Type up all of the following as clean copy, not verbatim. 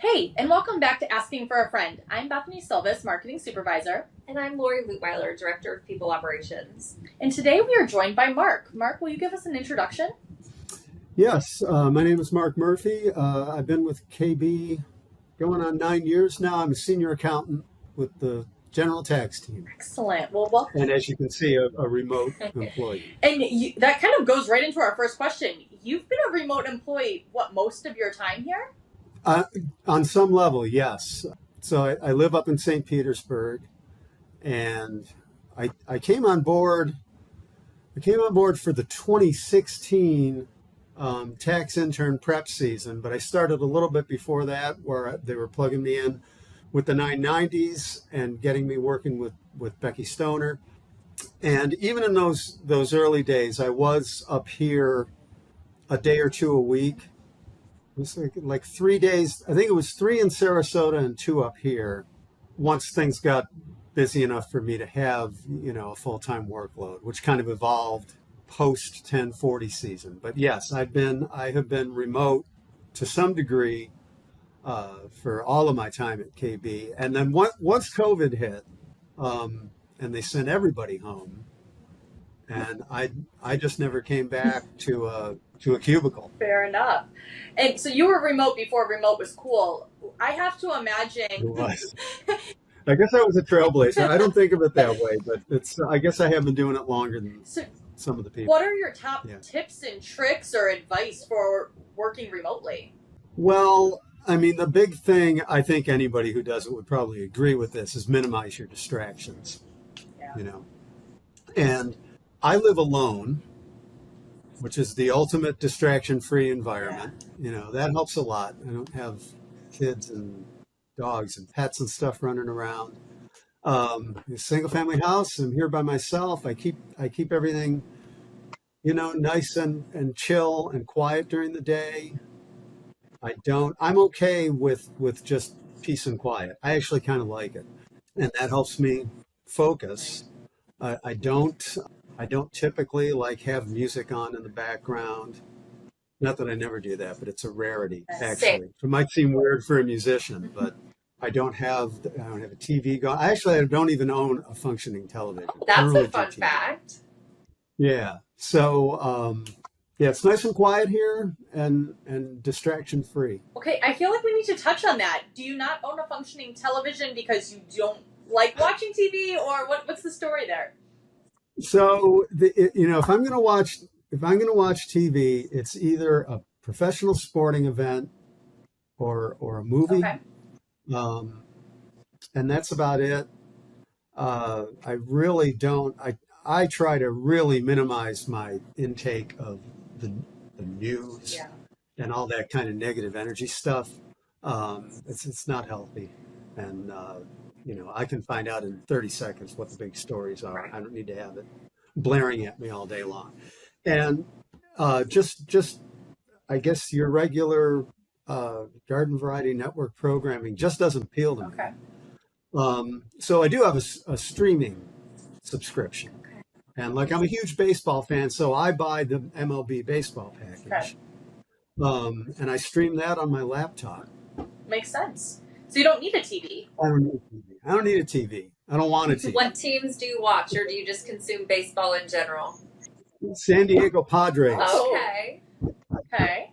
Hey, and welcome back to Asking for a Friend. I'm Bethany Silvis, Marketing Supervisor. And I'm Lori Lutweiler, Director of People Operations. And today we are joined by Mark. Mark, will you give us an introduction? Yes, my name is Mark Murphy. I've been with KB going on 9 years now. I'm a senior accountant with the general tax team. Excellent. Well, welcome. And as you can see, a remote employee. And that kind of goes right into our first question. You've been a remote employee, most of your time here? On some level, yes. So I live up in St. Petersburg, and I came on board. I came on board for the 2016 tax intern prep season, but I started a little bit before that, where they were plugging me in with the 990s and getting me working with Becky Stoner. And even in those early days, I was up here a day or two a week. It was like 3 days. I think it was 3 in Sarasota and 2 up here. Once things got busy enough for me to have, a full-time workload, which kind of evolved post 1040 season. But yes, I have been remote to some degree for all of my time at KB. And then once COVID hit, and they sent everybody home, and I just never came back to a cubicle. Fair enough. And so you were remote before remote was cool. I have to imagine. It was. I guess I was a trailblazer. I don't think of it that way, but I guess I have been doing it longer than some of the people. What are your top tips and tricks or advice for working remotely? Well, I mean, the big thing, I think anybody who does it would probably agree with this, is minimize your distractions. Yeah. And I live alone, which is the ultimate distraction-free environment. That helps a lot. I don't have kids and dogs and pets and stuff running around. A single-family house. I'm here by myself. I keep everything, nice and chill and quiet during the day. I'm okay with just peace and quiet. I actually kind of like it, and that helps me focus. I don't typically have music on in the background. Not that I never do that, but it's a rarity, actually. It might seem weird for a musician, but I don't have a TV going. I don't even own a functioning television. That's a fun fact. Yeah. So, it's nice and quiet here and distraction free. Okay, I feel like we need to touch on that. Do you not own a functioning television because you don't like watching TV, or what's the story there? So, if I'm going to watch TV, it's either a professional sporting event or a movie. Okay. And that's about it. I really don't. I try to really minimize my intake of the news and all that kind of negative energy stuff. It's not healthy, and I can find out in 30 seconds what the big stories are. I don't need to have it blaring at me all day long. And just I guess your regular garden variety network programming just doesn't appeal to me. Okay. So I do have a streaming subscription. And I'm a huge baseball fan, so I buy the MLB baseball package. Okay. And I stream that on my laptop. Makes sense. So you don't need a TV. I don't need a TV. I don't want a TV. What teams do you watch, or do you just consume baseball in general? San Diego Padres. Okay. Okay.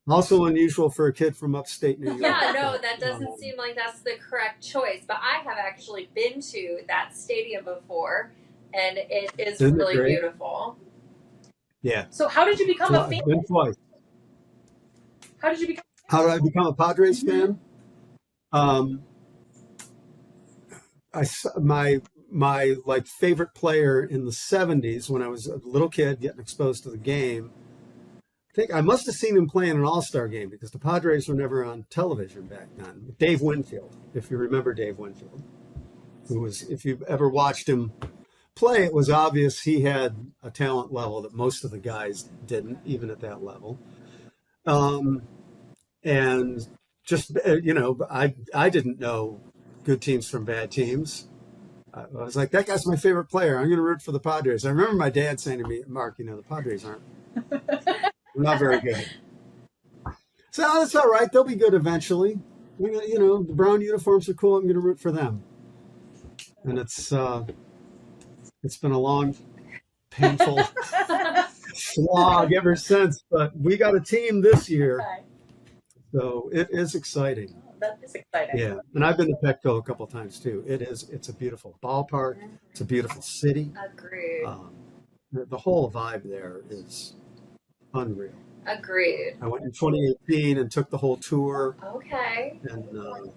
Also unusual for a kid from upstate New York. Yeah, no, that doesn't seem like that's the correct choice. But I have actually been to that stadium before, and it is really beautiful. Yeah. So how did you become a fan? I've been twice. How did I become a Padres fan? My favorite player in the 70s, when I was a little kid getting exposed to the game, I think I must have seen him playing an all-star game, because the Padres were never on television back then. Dave Winfield, if you remember Dave Winfield, if you've ever watched him play, it was obvious he had a talent level that most of the guys didn't, even at that level. And just, I didn't know good teams from bad teams. I was like, that guy's my favorite player. I'm going to root for the Padres. I remember my dad saying to me, Mark, the Padres aren't not very good. So that's all right. They'll be good eventually. The brown uniforms are cool. I'm going to root for them. And it's been a long, painful slog ever since, but we got a team this year, Okay. so it is exciting. Oh, that is exciting. Yeah, and I've been to Petco a couple times too. It's a beautiful ballpark. It's a beautiful city. Agreed. The whole vibe there is unreal. Agreed. I went in 2018 and took the whole tour, Okay. and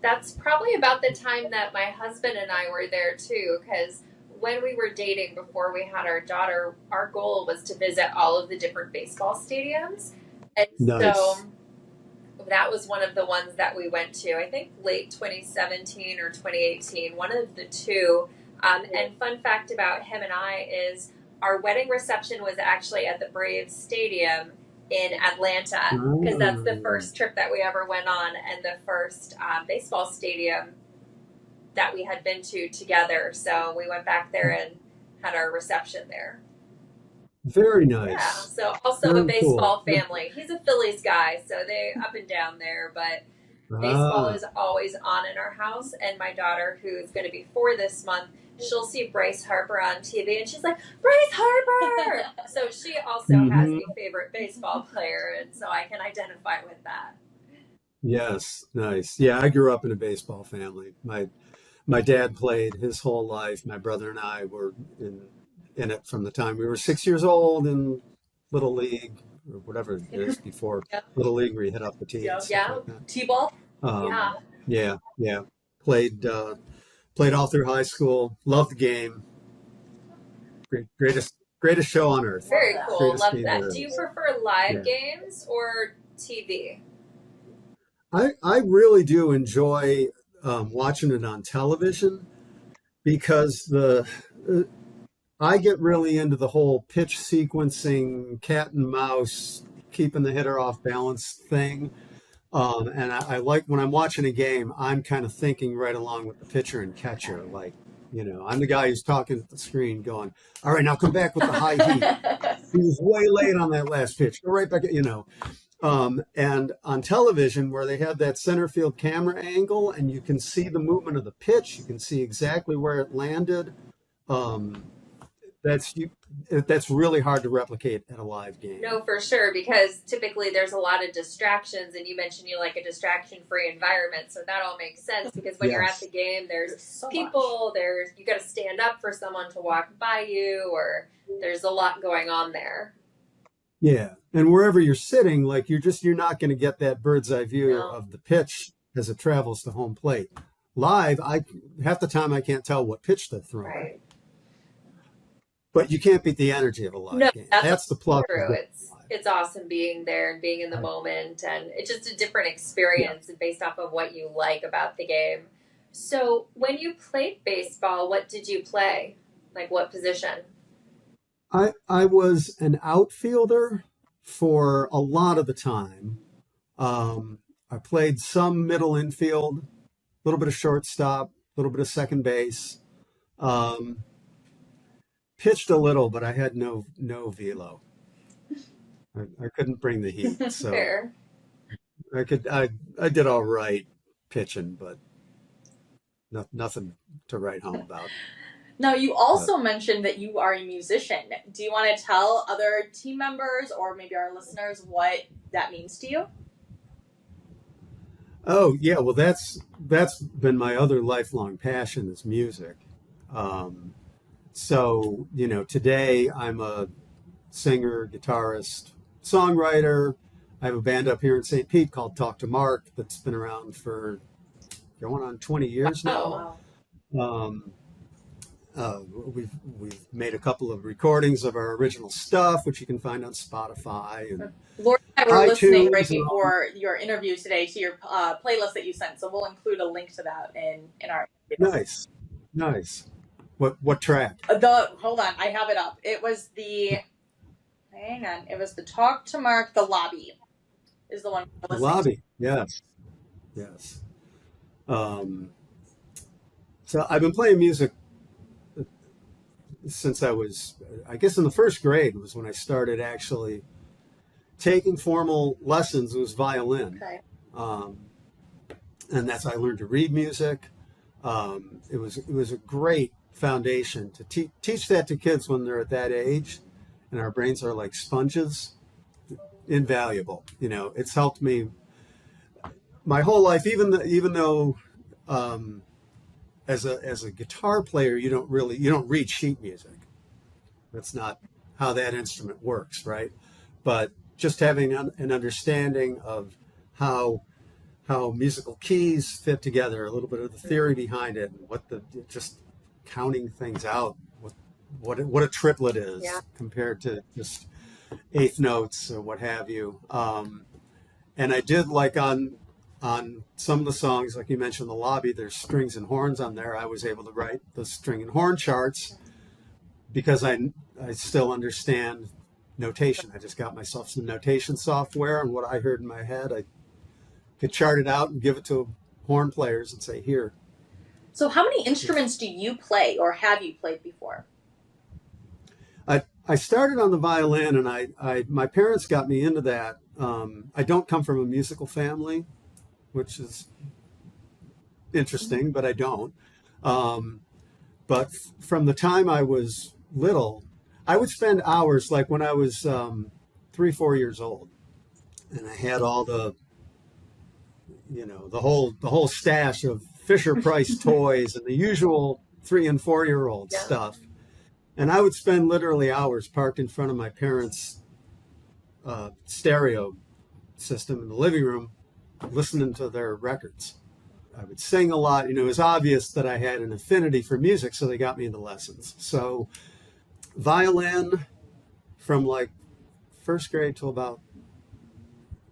That's probably about the time that my husband and I were there too, because when we were dating before we had our daughter, our goal was to visit all of the different baseball stadiums. And Nice. so that was one of the ones that we went to, I think late 2017 or 2018, one of the two. And fun fact about him and I is our wedding reception was actually at the Braves Stadium in Atlanta, because that's the first trip that we ever went on and the first baseball stadium that we had been to together. So we went back there and had our reception there. Very Yeah. nice. So also a Very baseball cool. family. He's a Phillies guy, so they up and down there, but baseball is always on in our house. And my daughter, who's going to be 4 this month, she'll see Bryce Harper on TV and she's like, Bryce Harper! So she also has a favorite baseball player, and so I can identify with that. Yes, nice. Yeah, I grew up in a baseball family. My dad played his whole life. My brother and I were in it from the time we were 6 years old in Little League or whatever it is before Yep. Little League where you hit up the tee and stuff Yeah. like that. T-ball? Yeah. Played all through high school. Loved the game. Greatest show on earth. Very cool. Greatest Love game that. there Do you is. prefer live Yeah. games or TV? I really do enjoy watching it on television because I get really into the whole pitch sequencing, cat and mouse, keeping the hitter off balance thing. And I like when I'm watching a game, I'm kind of thinking right along with the pitcher and catcher. Like, I'm the guy who's talking at the screen going, all right, now come back with the high heat. He was way late on that last pitch. Go right back, and on television where they have that center field camera angle and you can see the movement of the pitch, you can see exactly where it landed. That's really hard to replicate at a live game. No, for sure, because typically there's a lot of distractions, and you mentioned you like a distraction-free environment, so that all makes sense, because when you're at the game, there's so people, you got to stand up for someone to walk by you, or there's a lot going on there. Yeah, and wherever you're sitting, like you're not going to get that bird's eye view No. of the pitch as it travels to home plate. Live, half the time I can't tell what pitch they're throwing. Right. But you can't beat the energy of a live game. That's the plus. True. It's awesome being there and being in the moment, and it's just a different experience based off of what you like about the game. So when you played baseball, what did you play? Like what position? I was an outfielder for a lot of the time. I played some middle infield, a little bit of shortstop, a little bit of second base. Pitched a little, but I had no velo. I couldn't bring the heat, so Fair. I did all right pitching, but nothing to write home about. Now, you also mentioned that you are a musician. Do you want to tell other team members or maybe our listeners what that means to you? Oh, yeah. Well, that's been my other lifelong passion is music. So, today I'm a singer, guitarist, songwriter. I have a band up here in St. Pete called Talk to Mark that's been around for going on 20 years now. We've made a couple of recordings of our original stuff, which you can find on Spotify. And Lord and I were listening iTunes right and before your interview today to your playlist that you sent, so we'll include a link to that in our interview. Nice. What track? Hold on, I have it up. It was the Talk to Mark, The Lobby is the one we're The listening Lobby. Yes. So I've been playing music since I was, I guess in the first grade was when I started actually taking formal lessons. It was violin. Okay. and that's how I learned to read music. It was a great foundation to teach that to kids when they're at that age, and our brains are like sponges. Invaluable. It's helped me my whole life. Even though as a guitar player, you don't read sheet music. That's not how that instrument works, right? But just having an understanding of how musical keys fit together, a little bit of the theory behind it, and just counting things out, what a triplet is compared to just eighth notes or what have you. And I did, like, on some of the songs, like you mentioned, The Lobby, there's strings and horns on there. I was able to write the string and horn charts because I still understand notation. I just got myself some notation software, and what I heard in my head, I could chart it out and give it to horn players and say, here. So how many instruments do you play, or have you played before? I started on the violin, and my parents got me into that. I don't come from a musical family, which is interesting, but I don't. But from the time I was little, I would spend hours, like when I was 3-4 years old, and I had all the whole stash of Fisher Price toys and the usual 3 and 4 year old stuff. And I would spend literally hours parked in front of my parents' stereo system in the living room, listening to their records. I would sing a lot. It was obvious that I had an affinity for music, so they got me into lessons. So violin from like first grade till about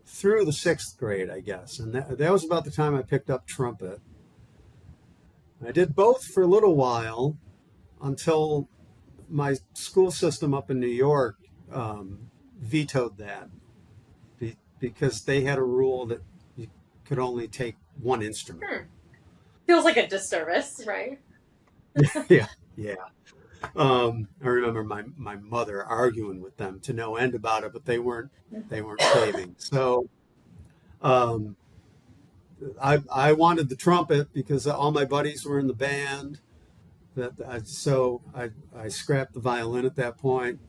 through the 6th grade, I guess. And that was about the time I picked up trumpet. I did both for a little while until my school system up in New York vetoed that because they had a rule that you could only take one instrument. Feels like a disservice, right? Yeah. I remember my mother arguing with them to no end about it, but they weren't caving. So I wanted the trumpet because all my buddies were in the band. So I scrapped the violin at that point,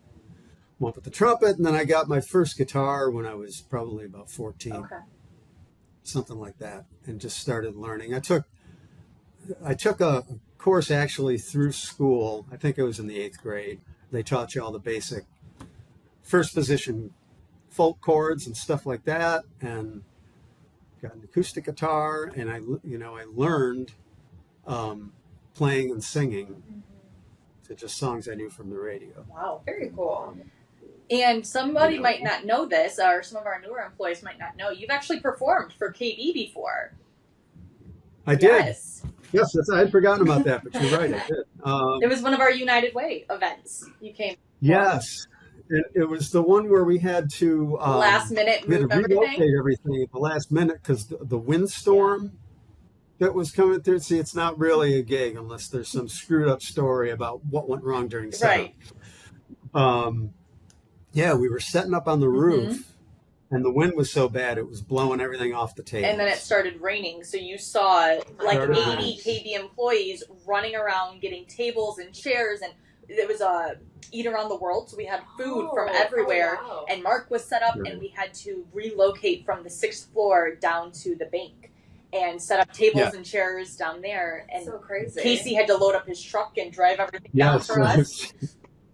went with the trumpet, and then I got my first guitar when I was probably about 14, something like that, and just started learning. I took a course actually through school. I think it was in the 8th grade. They taught you all the basic first position folk chords and stuff like that, and got an acoustic guitar, and I learned playing and singing to just songs I knew from the radio. Wow, very cool. And somebody might not know this, or some of our newer employees might not know, you've actually performed for KB before. I did. Yes, I had forgotten about that, but you're right, I did. It was one of our United Way events. You came. Yes. It was the one where we had to last minute move relocate everything at the last minute because the windstorm that was coming through. See, it's not really a gig unless there's some screwed up story about what went wrong during setup. Right. We were setting up on the roof, and the wind was so bad it was blowing everything off the table. And then it started raining, so you saw like 80 KB employees running around getting tables and chairs, and it was a Eat Around the World, so we had food from everywhere. Wow. And Mark was set up, and we had to relocate from the 6th floor down to the bank and set up tables and chairs down there. And so crazy. Casey had to load up his truck and drive everything down for us.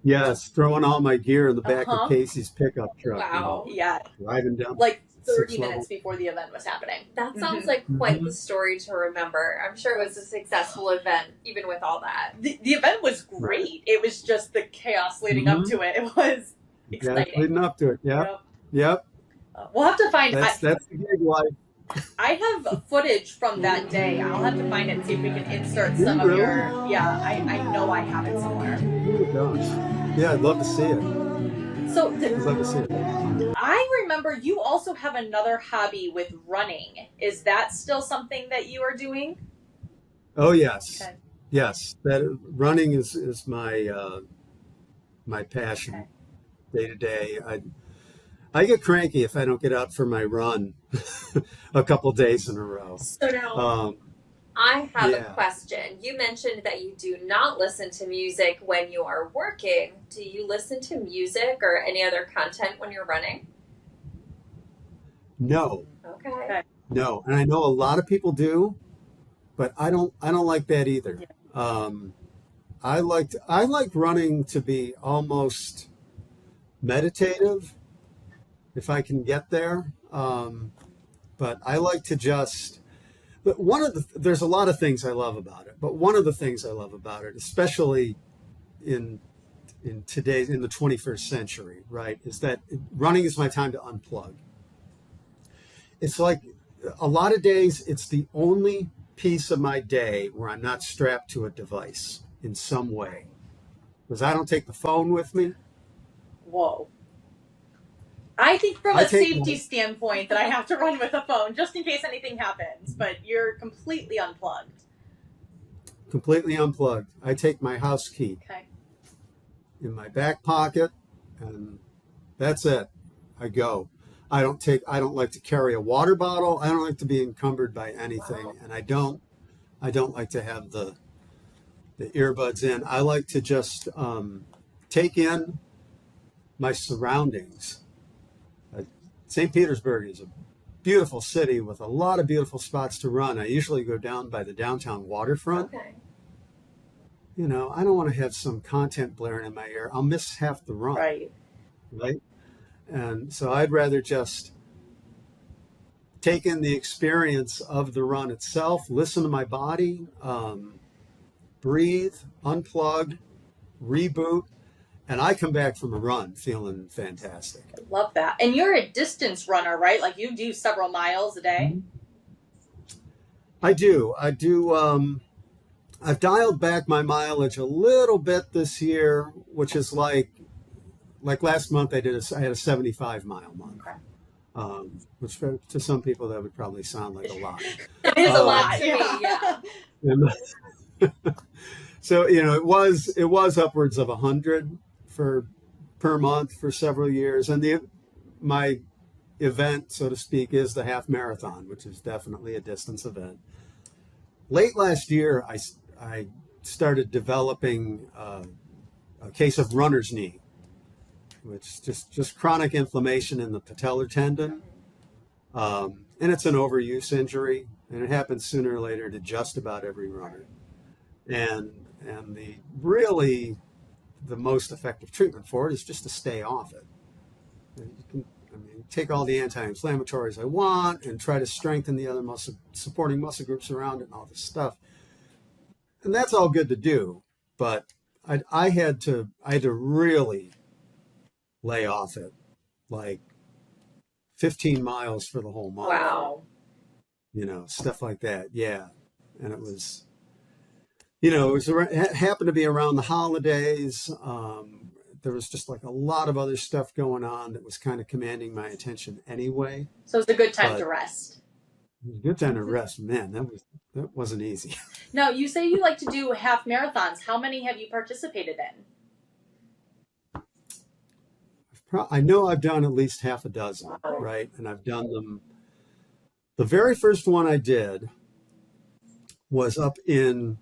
Yes, throwing all my gear in the back of Casey's pickup truck. Wow. Yeah. Driving down. Like 30 minutes before the event was happening. That sounds like quite the story to remember. I'm sure it was a successful event, even with all that. The event was great. It was just the chaos leading up to it. It was exciting. Yeah, leading up to it. Yep. We'll have to find. That's the gig life. I have footage from that day. I'll have to find it and see if we can insert some of your. Yeah, I know I have it somewhere. Oh gosh. Yeah, I'd love to see it. So I'd love to see it. I remember you also have another hobby with running. Is that still something that you are doing? Oh yes, yes. That running is my my passion day to day. I get cranky if I don't get out for my run a couple days in a row. So now Um, I have a yeah. question. You mentioned that you do not listen to music when you are working. Do you listen to music or any other content when you're running? No, Okay. no. And I know a lot of people do, but I don't like that either. Yeah. I like running to be almost meditative if I can get there. But I like to just, but there's a lot of things I love about it, but one of the things I love about it, especially in in the 21st century, right, is that running is my time to unplug. It's like a lot of days, it's the only piece of my day where I'm not strapped to a device in some way. Because I don't take the phone with me. Whoa. I think from I a take safety my standpoint that I have to run with a phone just in case anything happens, but you're completely unplugged. completely unplugged. I take my house key Okay. in my back pocket, and that's it. I go. I don't like to carry a water bottle. I don't like to be encumbered by anything, Wow. and I don't like to have the earbuds in. I like to just take in my surroundings. Uh, St. Petersburg is a beautiful city with a lot of beautiful spots to run. I usually go down by the downtown waterfront. Okay. You know, I don't want to have some content blaring in my ear. I'll miss half the run, Right. right? And so I'd rather just take in the experience of the run itself, listen to my body, breathe, unplug, reboot, and I come back from a run feeling fantastic. I love that. And you're a distance runner, right? Like you do several miles a day? I do. I do. I've dialed back my mileage a little bit this year, which is like last month I had a 75-mile month, Okay. which to some people that would probably sound like a lot. It is a Um, lot. To me, yeah. and so it was upwards of 100 for per month for several years, and my event, so to speak, is the half marathon, which is definitely a distance event. Late last year, I started developing a case of runner's knee, which is just chronic inflammation in the patellar tendon, and it's an overuse injury, and it happens sooner or later to just about every runner. And the most effective treatment for it is just to stay off it. You can, take all the anti-inflammatories I want and try to strengthen the other supporting muscle groups around it and all this stuff. And that's all good to do, but I had to really lay off it, like 15 miles for the whole month. Wow. Stuff like that. Yeah. And it was, it happened to be around the holidays. There was just like a lot of other stuff going on that was kind of commanding my attention anyway. So it's a good time to But rest. it was a good time to rest. Man, that wasn't easy. Now, you say you like to do half marathons. How many have you participated in? I know I've done at least half a dozen, Wow. right? And I've done them. The very first one I did was up in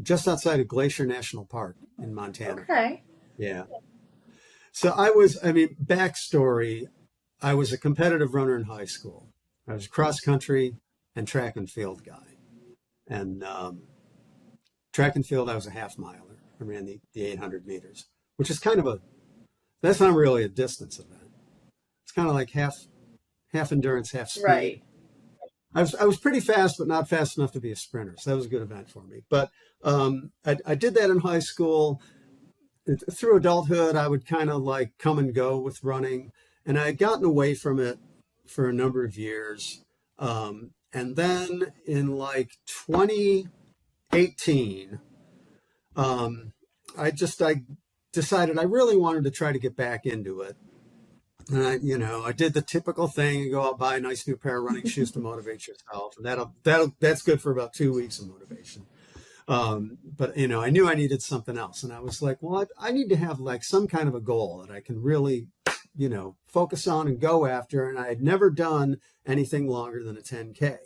just outside of Glacier National Park in Montana. Okay. Yeah. So backstory, I was a competitive runner in high school. I was a cross country and track and field guy. And track and field, I was a half miler. I ran the 800 meters, which is that's not really a distance event. It's kind of like half endurance, half speed. Right. I was pretty fast, but not fast enough to be a sprinter. So that was a good event for me. But I did that in high school. Through adulthood, I would kind of like come and go with running. And I had gotten away from it for a number of years. And then in like 2018, I decided I really wanted to try to get back into it. And I did the typical thing and go out, buy a nice new pair of running shoes to motivate yourself. And that's good for about 2 weeks of motivation. But I knew I needed something else. And I was like, well, I need to have like some kind of a goal that I can really focus on and go after. And I had never done anything longer than a 10K.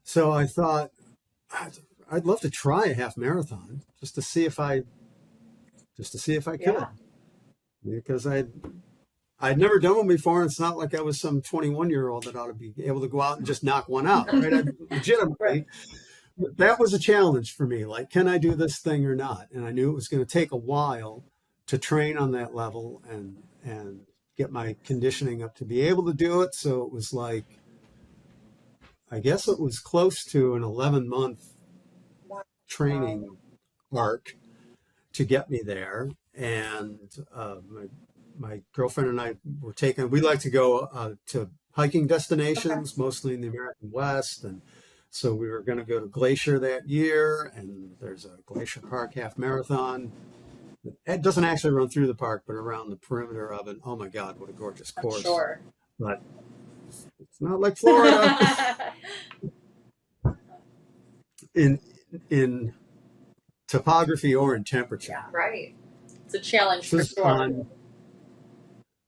So I thought, I'd love to try a half marathon just to see if I could, Yeah. because I'd never done one before. And it's not like I was some 21-year-old that ought to be able to go out and just knock one out, right? Legitimately, Right. that was a challenge for me. Like, can I do this thing or not? And I knew it was going to take a while to train on that level and get my conditioning up to be able to do it. So it was like, I guess it was close to an 11-month training arc to get me there. And my girlfriend and I we like to go to hiking destinations, mostly in the American West. And so we were going to go to Glacier that year, and there's a Glacier Park half marathon. It doesn't actually run through the park, but around the perimeter of it. Oh my God, what a gorgeous course. Sure. But it's not like Florida. in topography or in temperature. Yeah. Right. It's a challenge for sure.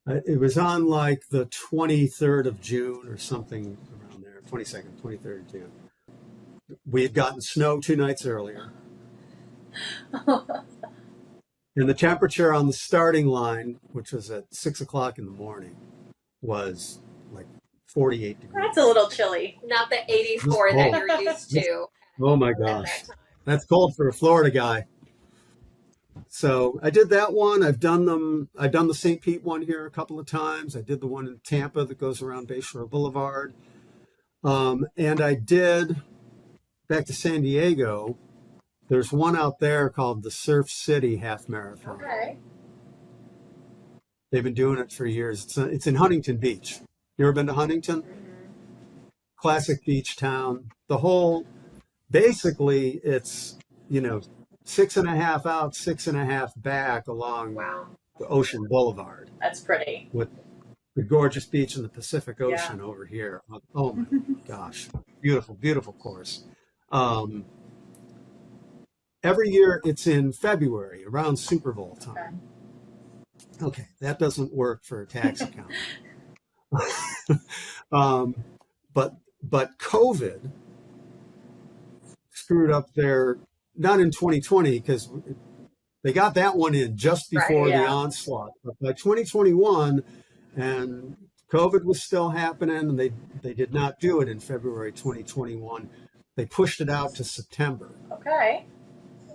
It was on like the 23rd of June or something around there, 22nd, 23rd of June. We had gotten snow 2 nights earlier. And the temperature on the starting line, which was at 6 o'clock in the morning, was like 48 degrees. That's a little chilly. Not the 84 that you're used to. Oh my gosh. That's cold for a Florida guy. So I did that one. I've done the St. Pete one here a couple of times. I did the one in Tampa that goes around Bayshore Boulevard. And I did, back to San Diego, there's one out there called the Surf City Half Marathon. Okay. They've been doing it for years. It's in Huntington Beach. You ever been to Huntington? Mm-hmm. Classic beach town. Basically, it's, 6.5 out, 6.5 back along the Ocean Boulevard. That's pretty. With the gorgeous beach in the Pacific Ocean over here. Oh my gosh. Beautiful, beautiful course. Every year it's in February, around Super Bowl time. Okay, that doesn't work for a tax account. But COVID screwed up their, not in 2020, because they got that one in just before the onslaught. But by 2021, and COVID was still happening, and they did not do it in February 2021. They pushed it out to September. Okay.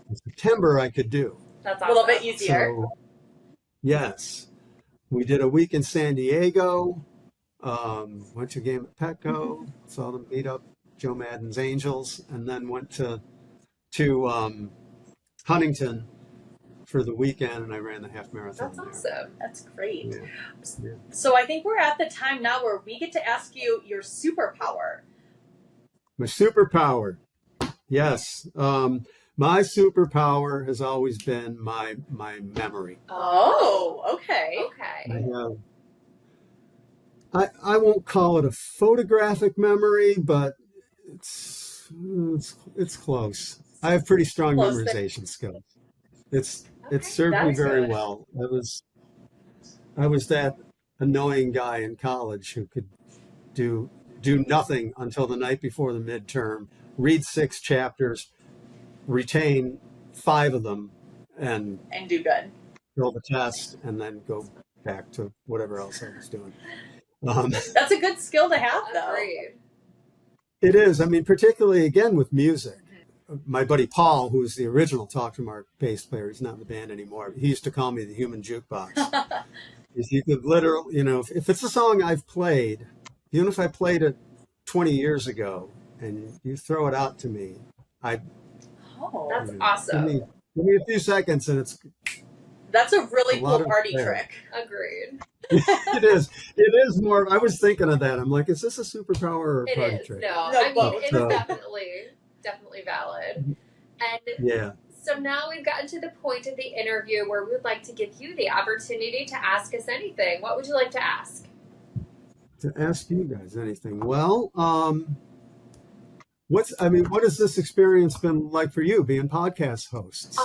In September, I could do. That's awesome. A little bit easier. So, yes. We did a week in San Diego, went to a game at Petco, saw them beat up Joe Madden's Angels, and then went to Huntington for the weekend, and I ran the half marathon. That's there. awesome. That's great. Yeah. So I think we're at the time now where we get to ask you your superpower. My superpower. Yes. My superpower has always been my memory. Oh, okay. Okay. I won't call it a photographic memory, but it's close. I have pretty strong memorization skills. It served me very well. I was that annoying guy in college who could do nothing until the night before the midterm, read 6 chapters, retain 5 of them, and do good. Fill the test, and then go back to whatever else I was doing. That's a good skill to have, though. Agreed. It is. I mean, particularly, again, with music. My buddy Paul, who's the original Talk to Mark bass player, he's not in the band anymore. He used to call me the human jukebox. Is you could literally, if it's a song I've played, even if I played it 20 years ago, and you throw it out to me, that's awesome. Give me a few seconds, and that's a really cool party trick. Agreed. It is more. I was thinking of that. I'm like, is this a superpower or a party trick? No, I mean, it is definitely valid. And so now we've gotten to the point of the interview where we would like to give you the opportunity to ask us anything. What would you like to ask? To ask you guys anything? Well, what has this experience been like for you, being podcast hosts?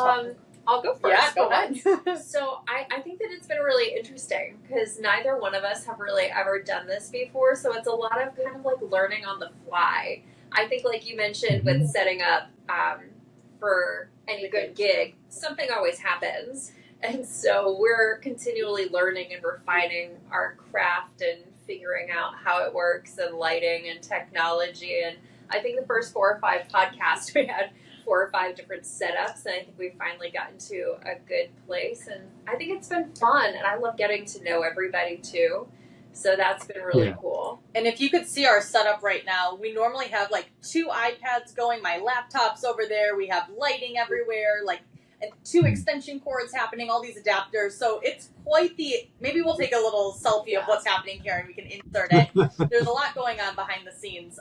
I'll go first. Yeah, go for once. ahead. So I think that it's been really interesting because neither one of us have really ever done this before. So it's a lot of kind of like learning on the fly. I think like you mentioned with setting up for any good gig, something always happens. And so we're continually learning and refining our craft and figuring out how it works and lighting and technology. And I think the first 4 or 5 podcasts we had 4 or 5 different setups, and I think we've finally gotten to a good place. And I think it's been fun, and I love getting to know everybody too. So that's been really cool. And if you could see our setup right now, we normally have like 2 iPads going, my laptop's over there, we have lighting everywhere, like and 2 extension cords happening, all these adapters. So it's quite the, maybe we'll take a little selfie of what's happening here and we can insert it. There's a lot going on behind the scenes.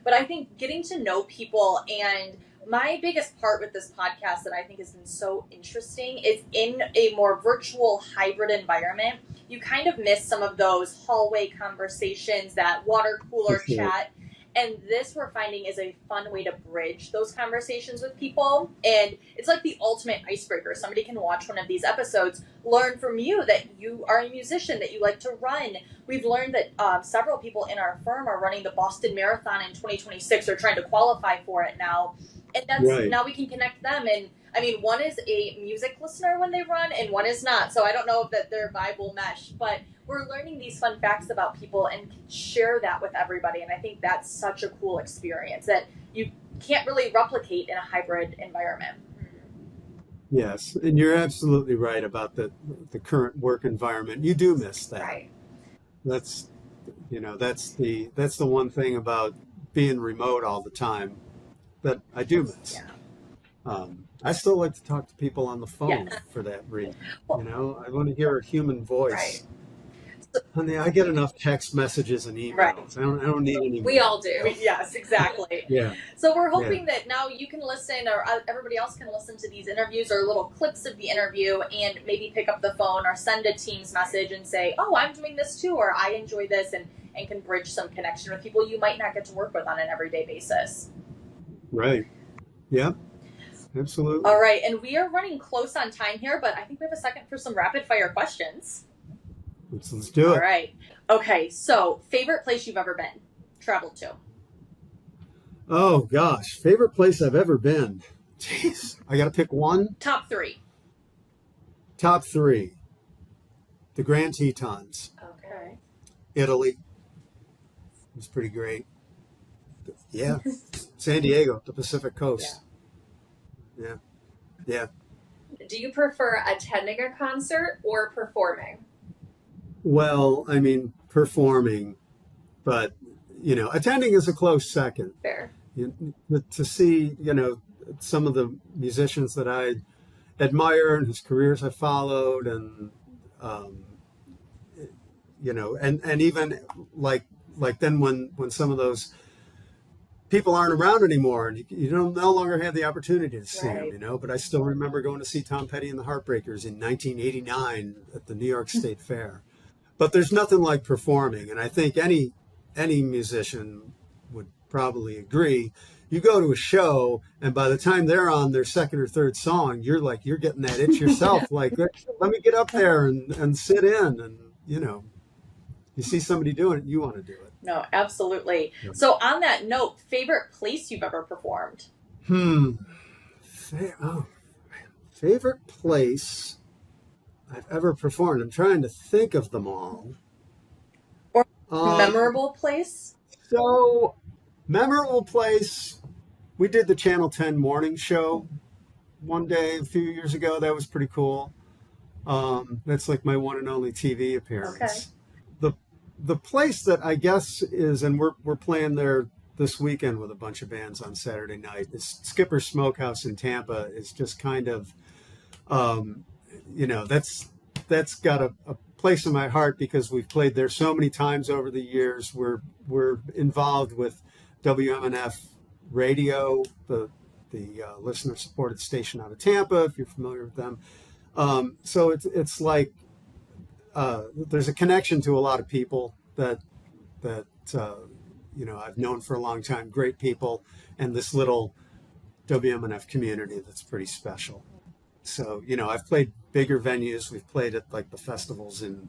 But I think getting to know people, and my biggest part with this podcast that I think has been so interesting is in a more virtual hybrid environment, you kind of miss some of those hallway conversations, that water cooler chat. And this we're finding is a fun way to bridge those conversations with people. And it's like the ultimate icebreaker. Somebody can watch one of these episodes, learn from you that you are a musician, that you like to run. We've learned that several people in our firm are running the Boston Marathon in 2026 or trying to qualify for it now. And that's now we can connect them. And I mean, one is a music listener when they run and one is not. So I don't know if that their vibe will mesh, but we're learning these fun facts about people and can share that with everybody. And I think that's such a cool experience that you can't really replicate in a hybrid environment. Yes, and you're absolutely right about the current work environment. You do miss that. Right. That's the one thing about being remote all the time that I do miss. Yeah. I still like to talk to people on the phone for that reason. Well, I want to hear a human voice. Right. Honey, I get enough text messages and emails. Right. I don't need any more. We all do. Yes, exactly. Yeah. So we're hoping that now you can listen, or everybody else can listen to these interviews or little clips of the interview and maybe pick up the phone or send a Teams message and say, oh, I'm doing this too, or I enjoy this, and can bridge some connection with people you might not get to work with on an everyday basis. Right. Yeah. Absolutely. All right. And we are running close on time here, but I think we have a second for some rapid fire questions. Let's do it. All right. Okay. So favorite place you've ever been, traveled to? Oh, gosh. Favorite place I've ever been. Jeez. I got to pick one. Top 3. Top 3. The Grand Tetons. Okay. Italy. It was pretty great. Yeah. San Diego, the Pacific Coast. Yeah. Do you prefer attending a concert or performing? Well, I mean, performing, but, attending is a close second. Fair. To see, some of the musicians that I admire and whose careers I followed, and, and even like then when some of those people aren't around anymore, and you don't no longer have the opportunity to see them, but I still remember going to see Tom Petty and the Heartbreakers in 1989 at the New York State Fair. But there's nothing like performing, and I think any musician would probably agree. You go to a show, and by the time they're on their second or third song, you're getting that itch yourself, like, let me get up there and sit in, and you see somebody doing it, you want to do it. No, absolutely. Yeah. So on that note, favorite place you've ever performed? Favorite place I've ever performed. I'm trying to think of them all. Or memorable place? So, memorable place, we did the Channel 10 morning show one day a few years ago. That was pretty cool. That's like my one and only TV appearance. Okay. The place that I guess is, and we're playing there this weekend with a bunch of bands on Saturday night, is Skipper's Smokehouse in Tampa. Is just kind of, that's got a place in my heart because we've played there so many times over the years. We're involved with WMNF Radio, the listener-supported station out of Tampa, if you're familiar with them. So it's like, there's a connection to a lot of people that I've known for a long time, great people, and this little WMNF community that's pretty special. So, I've played bigger venues. We've played at like the festivals in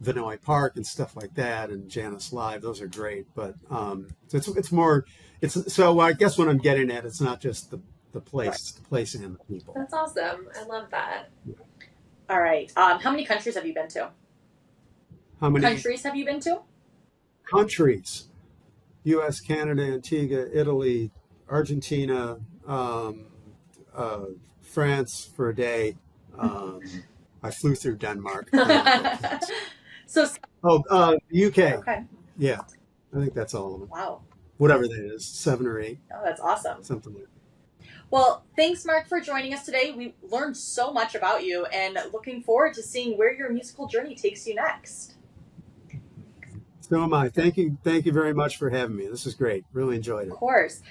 Vinoy Park and stuff like that, and Janus Live. Those are great. But so it's more. So I guess what I'm getting at, it's not just the place, Right. it's the place and the people. That's awesome. I love that. All right. How many countries have you been to? How many Countries have you been to? countries? U.S., Canada, Antigua, Italy, Argentina, France for a day. I flew through Denmark. So UK. okay. Yeah, I think that's all of them. Wow. Whatever that is, 7 or 8, Oh, that's awesome. something like that. Well, thanks, Mark, for joining us today. We learned so much about you, and looking forward to seeing where your musical journey takes you next. So am I. Thank you very much for having me. This is great. Really enjoyed it. Of course.